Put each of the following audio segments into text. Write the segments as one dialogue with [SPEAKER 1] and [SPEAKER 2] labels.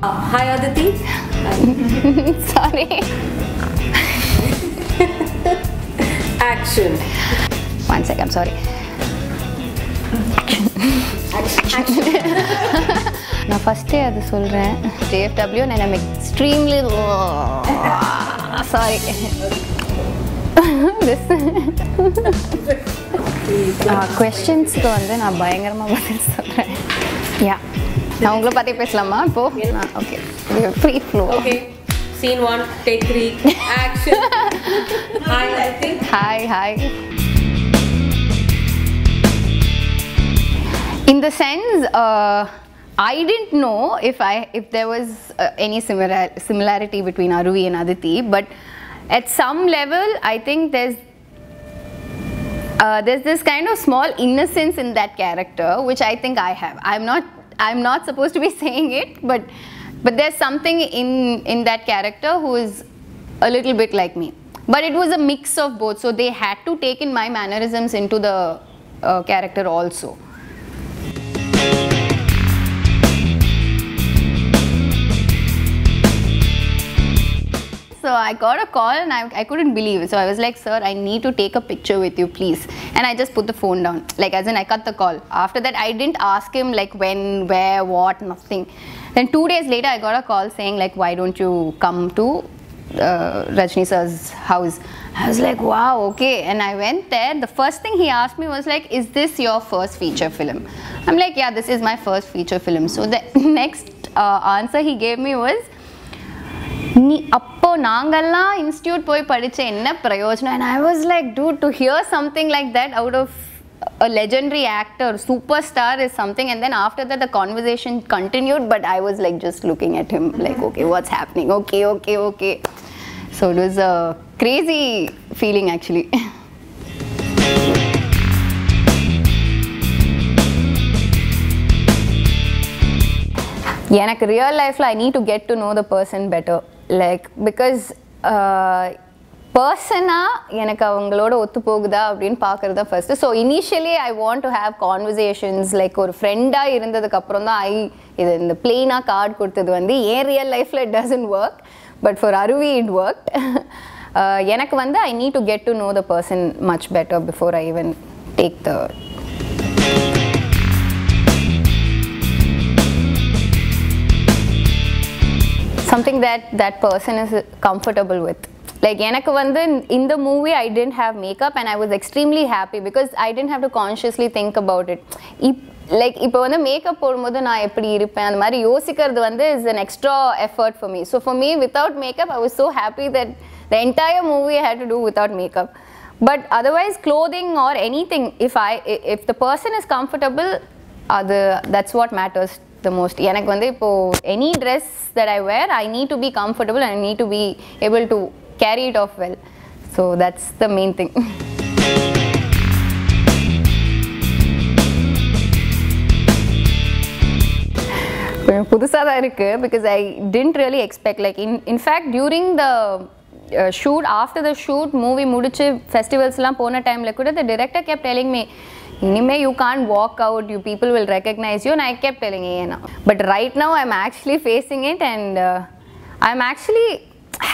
[SPEAKER 1] Hi Aditi.
[SPEAKER 2] Sorry.
[SPEAKER 1] Action.
[SPEAKER 2] One second, I'm sorry. நான் ஃபஸ்ட்டே அது சொல்கிறேன் JFW and I'm extremely sorry. This questions-க்கு வந்து நான் பயங்கரமாக பதில் சொல்கிறேன். Yeah. நான் உங்களை பற்றி பேசலாமா இப்போ? Okay, free flow.
[SPEAKER 1] Okay. Scene 1, take 3, action. Hi Aditi.
[SPEAKER 2] Hi. In the sense, I didn't know if there was any similarity between Aruvi and Aditi, but at some level, I think there's this kind of small innocence in that character, which I think I have. I'm not supposed to be saying it, but there's something in that character who is a little bit like me. But it was a mix of both, so they had to take in my mannerisms into the character also. So I got a call and I couldn't believe it. So I was like, sir, I need to take a picture with you, please. And I just put the phone down. Like, as in, I cut the call. After that, I didn't ask him like when, where, what, nothing. Then 2 days later, I got a call saying like, why don't you come to Rajni sir's house? I was like, wow, okay. And I went there. The first thing he asked me was like, is this your first feature film? I'm like, yeah, this is my first feature film. So the next answer he gave me was, அப்போ நாங்கெல்லாம் institute போய் படிச்ச என்ன பிரயோஜனம்? And I was like, dude, to hear something like that out of a legendary actor, superstar is something. And then after that the conversation continued, but I was like just looking at him like, okay, what's happening? Okay. So it was a crazy feeling actually. எனக்கு real லைஃப்பில் I need to get to know the person better. Like, because பர்சனாக எனக்கு அவங்களோட ஒத்து போகுதா அப்படின்னு பார்க்குறது தான் first. So initially I want to have conversations like ஒரு ஃப்ரெண்டாக இருந்ததுக்கப்புறம் தான் இது இந்த பிளெயினாக கார்டு கொடுத்தது வந்து ஏன் ரியல் லைஃப்பில் it doesn't work, but for அருவி இட் ஒர்க். எனக்கு வந்து I need to get to know the person much better before I even take the something that person is comfortable with. Like, எனக்கு வந்து in the movie I didn't have makeup and I was extremely happy because I didn't have to consciously think about it. Like, இப்போ வந்து makeup போடும்போது நான் எப்படி இருப்பேன் அந்த மாதிரி யோசிக்கிறது வந்து is an extra effort for me. So for me, without makeup, I was so happy that the entire movie I had to do without makeup. But otherwise, clothing or anything, if the person is comfortable, that's what matters the most. எனக்கு வந்து இப்போ any dress that I wear, I need to be comfortable and I need to be able to carry it off well. So that's the main thing. புதுசாக தான் இருக்குது because I didn't really expect, like in fact during the shoot, after the shoot, movie முடிச்சு ஃபெஸ்டிவல்ஸ்லாம் போன டைமில் கூட the director kept telling me, Inime, you can't walk out, people will recognize you, and I kept telling you. But right now I'm actually facing it, and I'm actually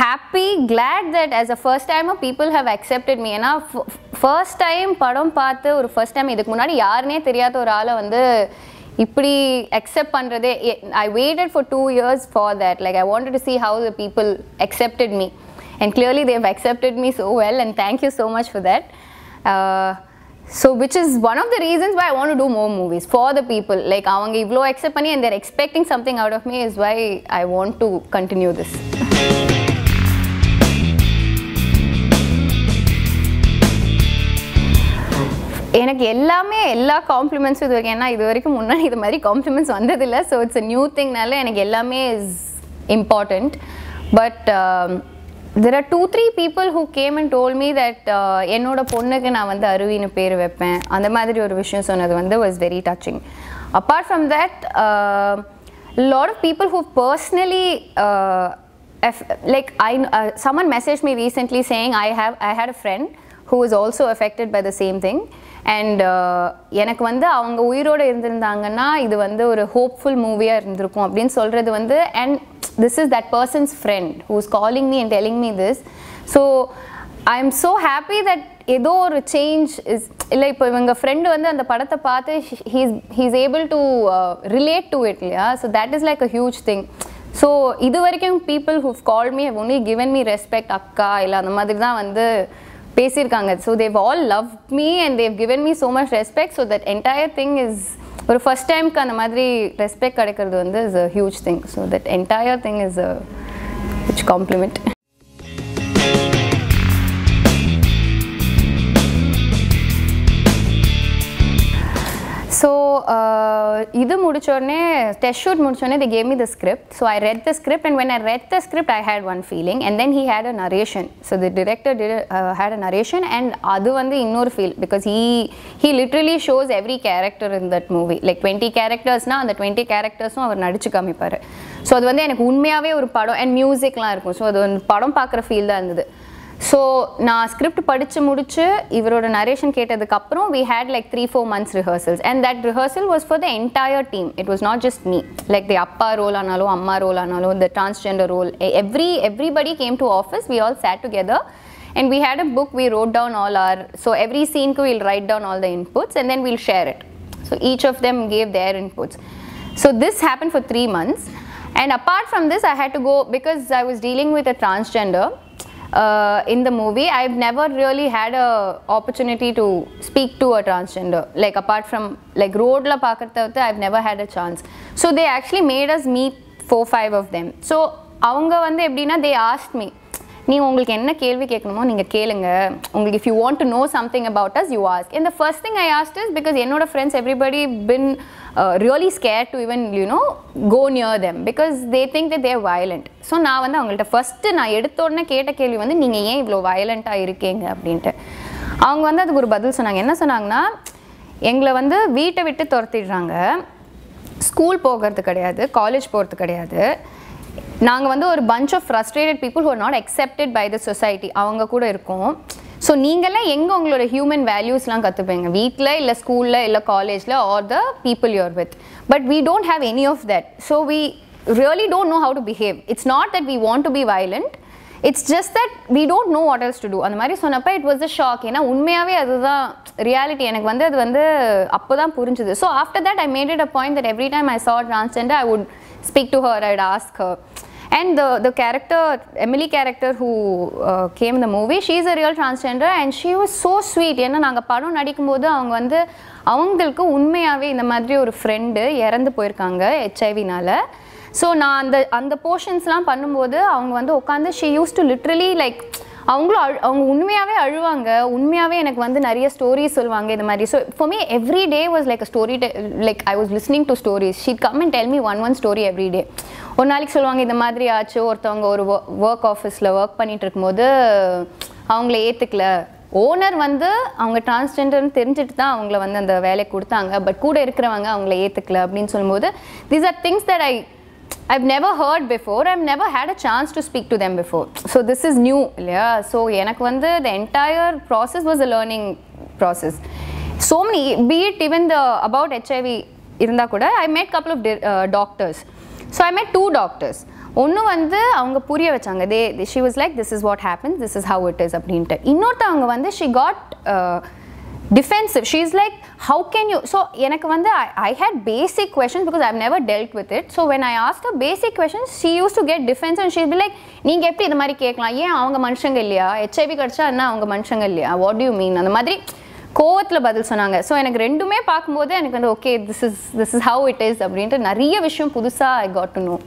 [SPEAKER 2] happy, glad that as a first timer people have accepted me. And first time படம் பார்த்து ஒரு first time இதுக்கு முன்னாடி யாருனே தெரியாத ஒரு ஆளை வந்து இப்படி accept பண்றதே, I waited for 2 years for that. Like, I wanted to see how the people accepted me, and clearly they have accepted me so well, and thank you so much for that. So which is one of the reasons why I want to do more movies for the people. Like, avanga ivlo accept panni and they're expecting something out of me is why I want to continue this. எனக்கு எல்லாமே எல்லா காம்ப்ளிமெண்ட்ஸும் இது வரைக்கும், ஏன்னா இது வரைக்கும் முன்னாடி இது மாதிரி காம்ப்ளிமெண்ட்ஸ் வந்ததில்லை. ஸோ இட்ஸ் a new thingனால எனக்கு எல்லாமே is important. But there are 2-3 people who came and told me that என்னோட பொண்ணுக்கு நான் வந்து அருவின்னு பேர் வைப்பேன் அந்த மாதிரி ஒரு விஷயம் சொன்னது வந்து was very touching. Apart from that, a lot of people who personally like someone messaged me recently saying I had a friend who was also affected by the same thing, and எனக்கு வந்து அவங்க உயிரோடு இருந்திருந்தாங்கன்னா இது வந்து ஒரு hopeful மூவியாக இருந்திருக்கும் அப்படின்னு சொல்கிறது வந்து and this is that persons friend who is calling me and telling me this so I am so happy that ஏதோ ஒரு சேஞ்ச் இஸ் இல்லை இப்போ இவங்க ஃப்ரெண்டு வந்து அந்த படத்தை பார்த்து he's able to relate to it இல்லையா so that is like a huge thing so இது வரைக்கும் people who've call me have only given me respect அக்கா இல்லை அந்த மாதிரி தான் வந்து பேசியிருக்காங்க so they all love me and they given me so much respect so that entire thing is ஒரு ஃபர்ஸ்ட் டைமுக்கு அந்த மாதிரி ரெஸ்பெக்ட் கிடைக்கிறது வந்து is a huge thing so that entire thing is a huge compliment So, இது முடிச்சோடனே test shoot முடிச்சோடனே they gave me the script. So I read the script and when I read the script I had one feeling and then he had a narration. So the director had a narration and அது வந்து இன்னொரு feel because he literally shows every character in that movie. Like 20 characters na அந்த 20 charactersum அவர் நடிச்சு காமிப்பாரு. So அது வந்து எனக்கு உண்மையாவே ஒரு படம் and musicலாம் இருக்கும். So அது ஒரு படம் பார்க்குற ஃபீல் தான் இருந்தது. So நான் ஸ்கிரிப்ட் படித்து முடிச்சு இவரோட narration கேட்டதுக்கப்புறம் we had like 3-4 months rehearsals and that rehearsal was for the entire team. It was not just me. Like the appa role ஆனாலும் அம்மா role ஆனாலும் the transgender role everybody came to office. We all sat together and we had a book. We wrote down all our so every scene we'll write down all the inputs and then we'll share it. So each of them gave their inputs. So this happened for 3 months and apart from this I had to go because I was dealing with a transgender in the movie. I've never really had a opportunity to speak to a transgender like apart from like road la paakradha I've never had a chance. So they actually made us meet 4-5 of them. So avanga vandu eppdina they asked me நீ உங்களுக்கு என்ன கேள்வி கேட்கணுமோ நீங்கள் கேளுங்க உங்களுக்கு if you want to know something about us you ask and the first thing I asked is because என்னோட friends everybody been really scared to even you know go near them because they think that they are violent. So நான் வந்து அவங்கள்ட்ட first நான் எடுத்த உடனே கேட்ட கேள்வி வந்து நீங்கள் ஏன் இவ்வளோ வயலண்ட்டாக இருக்கீங்க அப்படின்ட்டு அவங்க வந்து அதுக்கு ஒரு பதில் சொன்னாங்க. என்ன சொன்னாங்கன்னா எங்களை வந்து வீட்டை விட்டு துரத்திடுறாங்க, ஸ்கூல் போகிறது கிடையாது, காலேஜ் போகிறது கிடையாது, நாங்கள் வந்து ஒரு bunch of frustrated people who are not accepted by the society அவங்க கூட இருக்கோம். ஸோ நீங்களாம் எங்கே உங்களோட ஹியூமன் வேல்யூஸ்லாம் கற்றுப்பீங்க வீட்டில் இல்லை ஸ்கூலில் இல்லை காலேஜில் are the people you're with but we don't have any of that. So we really don't know how to behave. It's not that we want to be violent, it's just that we don't know what else to do. அந்த மாதிரி சொன்னப்போ it was a shock. ஏன்னா உண்மையாகவே அதுதான் reality. எனக்கு வந்து அது வந்து அப்போ தான் புரிஞ்சுது. So after that I made it a point that every time I saw a transgender I would speak to her, I would ask her. And the character, Emily character who came in the movie, she is a real transgender and she was so sweet. ஏன்னா நாங்கள் படம் நடிக்கும்போது அவங்க வந்து அவங்களுக்கு உண்மையாகவே இந்த மாதிரி ஒரு ஃப்ரெண்டு இறந்து போயிருக்காங்க ஹெச்ஐவினால். ஸோ நான் அந்த போர்ஷன்ஸ்லாம் பண்ணும்போது அவங்க வந்து உட்காந்து she used to literally like அவங்க உண்மையாகவே அழுவாங்க, உண்மையாகவே எனக்கு வந்து நிறைய ஸ்டோரிஸ் சொல்லுவாங்க இந்த மாதிரி. So for me every day was like a story like I was listening to stories. Sheet come and tell me one story every day. ஒரு நாளைக்கு சொல்லுவாங்க இந்த மாதிரி ஆச்சு, ஒருத்தவங்க ஒரு ஒர்க் ஆஃபீஸில் ஒர்க் பண்ணிட்டு இருக்கும்போது அவங்கள ஏற்றுக்கல, ஓனர் வந்து அவங்க டிரான்ஸ்ஜெண்டர்னு தெரிஞ்சுட்டு தான் அவங்கள வந்து அந்த வேலையை கொடுத்தாங்க, பட் கூட இருக்கிறவங்க அவங்கள ஏற்றுக்கல அப்படின்னு சொல்லும்போது these are things that I've never heard before. I've never had a chance to speak to them before. So this is new. Yeah. So எனக்கு வந்து the entire process was a learning process. So many, be it even the about HIV இருந்தா கூட I met couple of doctors. So I met 2 doctors. ஒன்று வந்து அவங்க புரிய வச்சாங்க. She was like this is what happens, this is how it is அப்படின்ட்டு. இன்னொருத்தவங்க வந்து she got defensive. She's like how can you, so எனக்கு வந்து I had basic questions because I've never dealt with it. So when I asked her basic questions she used to get defensive and she'd be like நீங்க எப்படி இந்த மாதிரி கேட்கலாம், ஏன் அவங்க மனுஷங்க இல்லையா, HIV கிடைச்சா என்ன அவங்க மனுஷங்க இல்லையா, what do you mean, அந்த மாதிரி கோவத்தில் பதில் சொன்னாங்க. ஸோ எனக்கு ரெண்டுமே பார்க்கும்போது எனக்கு வந்து okay this is how it is அப்படின்ட்டு நிறைய விஷயம் புதுசாக I got to know.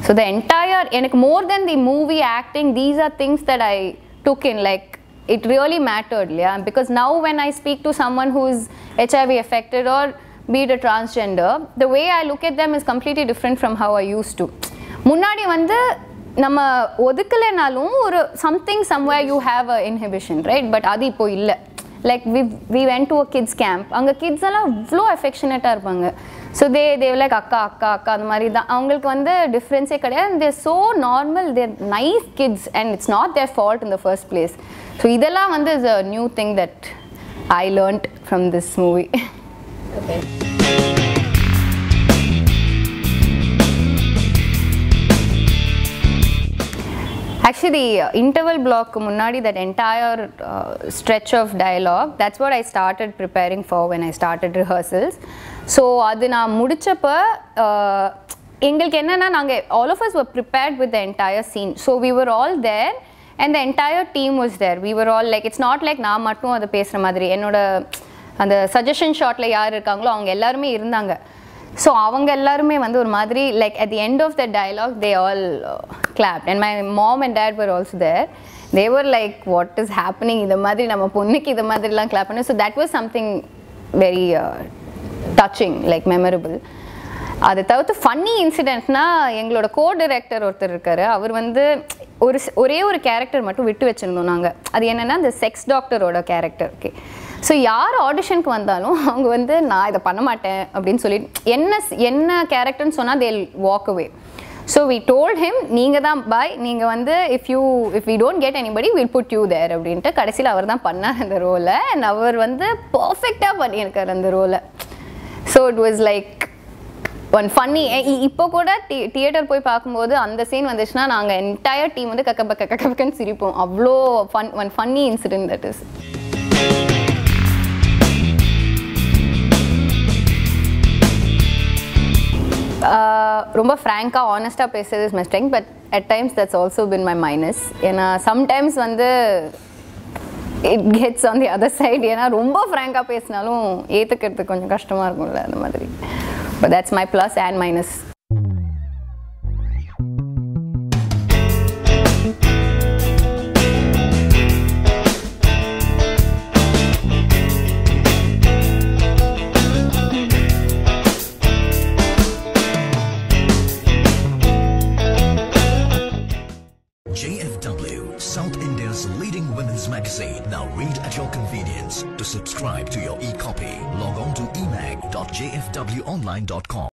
[SPEAKER 2] So the entire எனக்கு more than the movie acting, these are things that I took in, like it really mattered, yeah, because now when I speak to someone who is HIV affected or be it a transgender, the way I look at them is completely different from how I used to. முன்னாடி வந்து நம்ம ஒதுக்கலைனாலும் ஒரு something somewhere you have a inhibition, right? But அது இப்போ இல்லை. Like we went to a kids camp. அங்கே kids எல்லாம் இவ்வளோ அஃபெக்ஷனேட்டாக இருப்பாங்க. ஸோ they were like அக்கா அக்கா அக்கா அந்த மாதிரி தான். அவங்களுக்கு வந்து டிஃப்ரென்ஸே கிடையாது. they're so normal, they're nice kids and it's not their fault in the first place. So இதெல்லாம் வந்து is a new thing that I learnt from this movie.
[SPEAKER 1] Okay.
[SPEAKER 2] Actually, the interval block munnadi, that entire stretch of dialogue, that's what I started preparing for when I started rehearsals. So adu na mudichappa engalku enna na all of us were prepared with the entire scene. So we were all there and the entire team was there. We were all like, it's not like na mattum adu pesra madri, enoda and the suggestion shot la yaar irukangalo avanga ellarume irundanga. So avanga ellarume vandu or madri, like at the end of the dialogue they all clapped, and my mom and dad were also there. They were like, what is happening, idha madri nama ponnukku idha madri la clap pannu. So that was something very touching, like memorable. அது தவிர்த்து funny இன்சிடென்ட்னா, எங்களோட co director ஒருத்தர் இருக்காரு, அவர் வந்து ஒரே ஒரு character மட்டும் விட்டு வச்சுருந்தோம் நாங்கள். அது என்னென்னா அந்த செக்ஸ் டாக்டரோட கேரக்டர். ஓகே, ஸோ யார் ஆடிஷனுக்கு வந்தாலும் அவங்க வந்து நான் இதை பண்ண மாட்டேன் அப்படின்னு சொல்லிட்டு என்ன கேரக்டர்னு சொன்னால் they'll walk away. So we told him, நீங்கள் தான் பாய், நீங்கள் வந்து if we don't get anybody we'll put you there அப்படின்ட்டு கடைசியில் அவர் தான் பண்ணார் அந்த ரோலை. அண்ட் அவர் வந்து பர்ஃபெக்டாக பண்ணியிருக்கார் அந்த ரோலை. So it was like one funny. இப்போ கூட தியேட்டர் போய் பார்க்கும்போது அந்த சீன் வந்துச்சுன்னா நாங்கள் என்டையர் டீம் வந்து கக்கன்னு சிரிப்போம். அவ்வளோ one funny incident that is. ரொம்ப ஃப்ராங்காக ஆனஸ்டாக பேசுறது is my strength, but at times that's also been my minus. ஏன்னா சம்டைம்ஸ் வந்து it gets on the other side. ஏன்னா ரொம்ப ஃப்ராங்காக பேசினாலும் ஏற்றுக்கிறதுக்கு கொஞ்சம் கஷ்டமாக இருக்கும்ல, அந்த மாதிரி. But that's my plus and minus.
[SPEAKER 3] JFW, South India's leading women's magazine. Now read at your convenience. To subscribe to your e-copy, log on to emag.jfwonline.com.